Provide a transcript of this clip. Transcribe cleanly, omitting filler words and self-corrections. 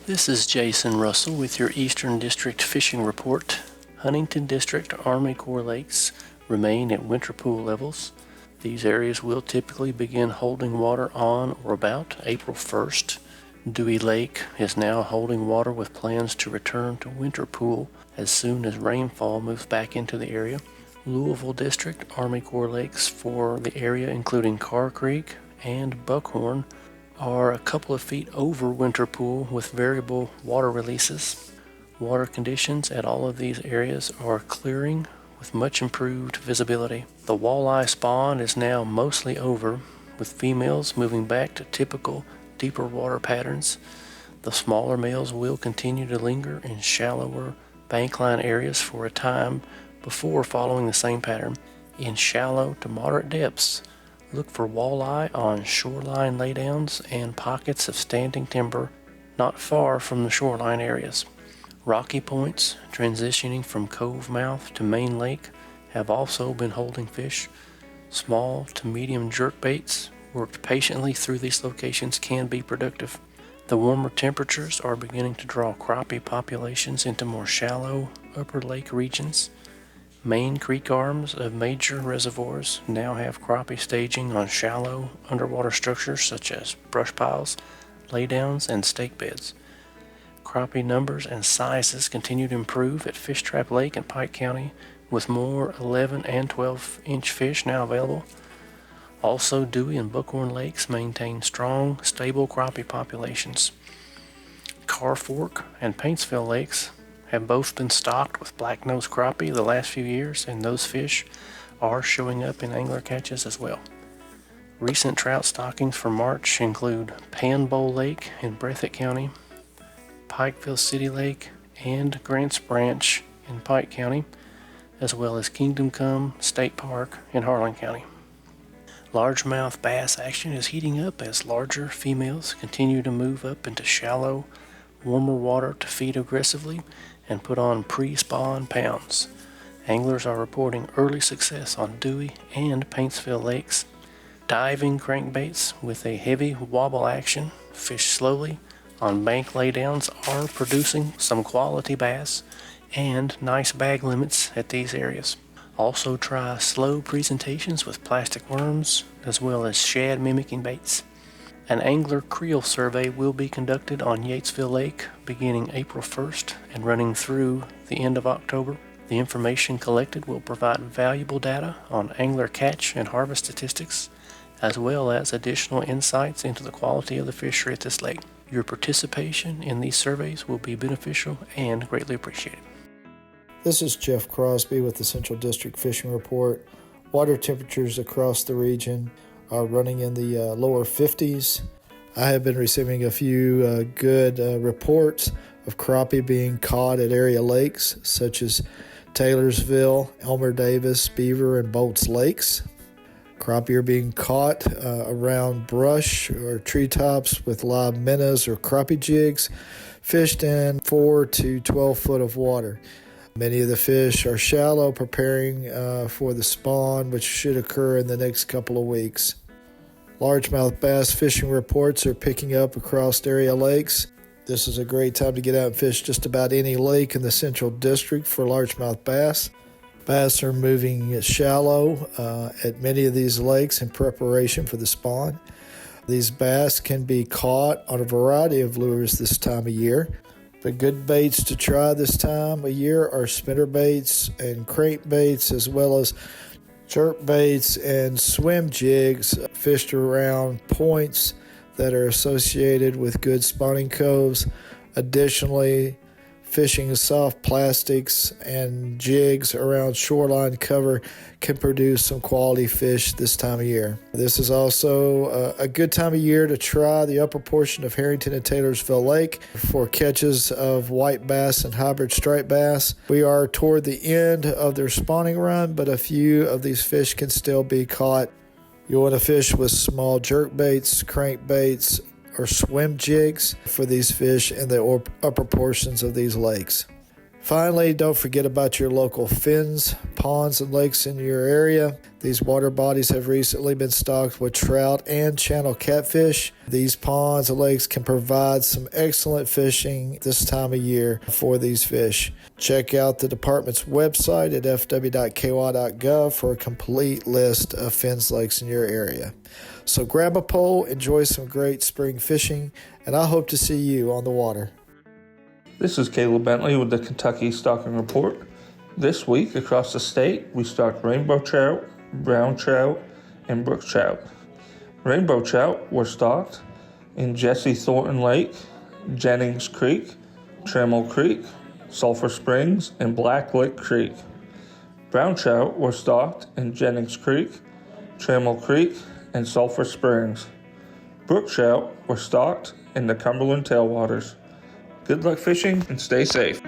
This is Jason Russell with your Eastern District Fishing Report. Huntington District Army Corps lakes remain at winter pool levels. These areas will typically begin holding water on or about April 1st. Dewey Lake is now holding water with plans to return to winter pool as soon as rainfall moves back into the area. Louisville District Army Corps lakes for the area, including Carr Creek and Buckhorn, are a couple of feet over winter pool with variable water releases. Water conditions at all of these areas are clearing with much improved visibility. The walleye spawn is now mostly over, with females moving back to typical deeper water patterns. The smaller males will continue to linger in shallower bankline areas for a time before following the same pattern. In shallow to moderate depths, look for walleye on shoreline laydowns and pockets of standing timber not far from the shoreline areas. Rocky points transitioning from cove mouth to main lake have also been holding fish. Small to medium jerkbaits worked patiently through these locations can be productive. The warmer temperatures are beginning to draw crappie populations into more shallow upper lake regions. Main creek arms of major reservoirs now have crappie staging on shallow underwater structures such as brush piles, laydowns, and stake beds. Crappie numbers and sizes continue to improve at Fish Trap Lake in Pike County, with more 11 and 12-inch fish now available. Also, Dewey and Buckhorn lakes maintain strong, stable crappie populations. Carr Fork and Paintsville lakes have both been stocked with black-nosed crappie the last few years, and those fish are showing up in angler catches as well. Recent trout stockings for March include Pan Bowl Lake in Breathitt County, Pikeville City Lake, and Grants Branch in Pike County, as well as Kingdom Come State Park in Harlan County. Largemouth bass action is heating up as larger females continue to move up into shallow, warmer water to feed aggressively and put on pre-spawn pounds. Anglers are reporting early success on Dewey and Paintsville lakes. Diving crankbaits with a heavy wobble action, fish slowly on bank laydowns, are producing some quality bass and nice bag limits at these areas. Also try slow presentations with plastic worms as well as shad mimicking baits. An angler creel survey will be conducted on Yatesville Lake beginning April 1st and running through the end of October. The information collected will provide valuable data on angler catch and harvest statistics, as well as additional insights into the quality of the fishery at this lake. Your participation in these surveys will be beneficial and greatly appreciated. This is Jeff Crosby with the Central District Fishing Report. Water temperatures across the region are running in the lower 50s. I have been receiving a few good reports of crappie being caught at area lakes such as Taylorsville, Elmer Davis, Beaver, and Bolts Lakes. Crappie are being caught around brush or treetops with live minnows or crappie jigs, fished in 4 to 12 foot of water. Many of the fish are shallow, preparing for the spawn, which should occur in the next couple of weeks. Largemouth bass fishing reports are picking up across area lakes. This is a great time to get out and fish just about any lake in the Central District for largemouth bass. Bass are moving shallow at many of these lakes in preparation for the spawn. These bass can be caught on a variety of lures this time of year. The good baits to try this time of year are spinner baits and crankbaits, as well as jerk baits and swim jigs fished around points that are associated with good spawning coves. Additionally, fishing soft plastics and jigs around shoreline cover can produce some quality fish this time of year. This is also a good time of year to try the upper portion of Harrington and Taylorsville Lake for catches of white bass and hybrid striped bass. We are toward the end of their spawning run, but a few of these fish can still be caught. You'll want to fish with small jerk baits, crankbaits, or swim jigs for these fish in the upper portions of these lakes. Finally, don't forget about your local fins, ponds, and lakes in your area. These water bodies have recently been stocked with trout and channel catfish. These ponds and lakes can provide some excellent fishing this time of year for these fish. Check out the department's website at FW.KY.GOV for a complete list of fins lakes in your area. So grab a pole, enjoy some great spring fishing, and I hope to see you on the water. This is Caleb Bentley with the Kentucky Stocking Report. This week across the state, we stocked rainbow trout, brown trout, and brook trout. Rainbow trout were stocked in Jesse Thornton Lake, Jennings Creek, Trammell Creek, Sulphur Springs, and Black Lick Creek. Brown trout were stocked in Jennings Creek, Trammell Creek, and Sulphur Springs. Brook trout were stocked in the Cumberland tailwaters. Good luck fishing and stay safe.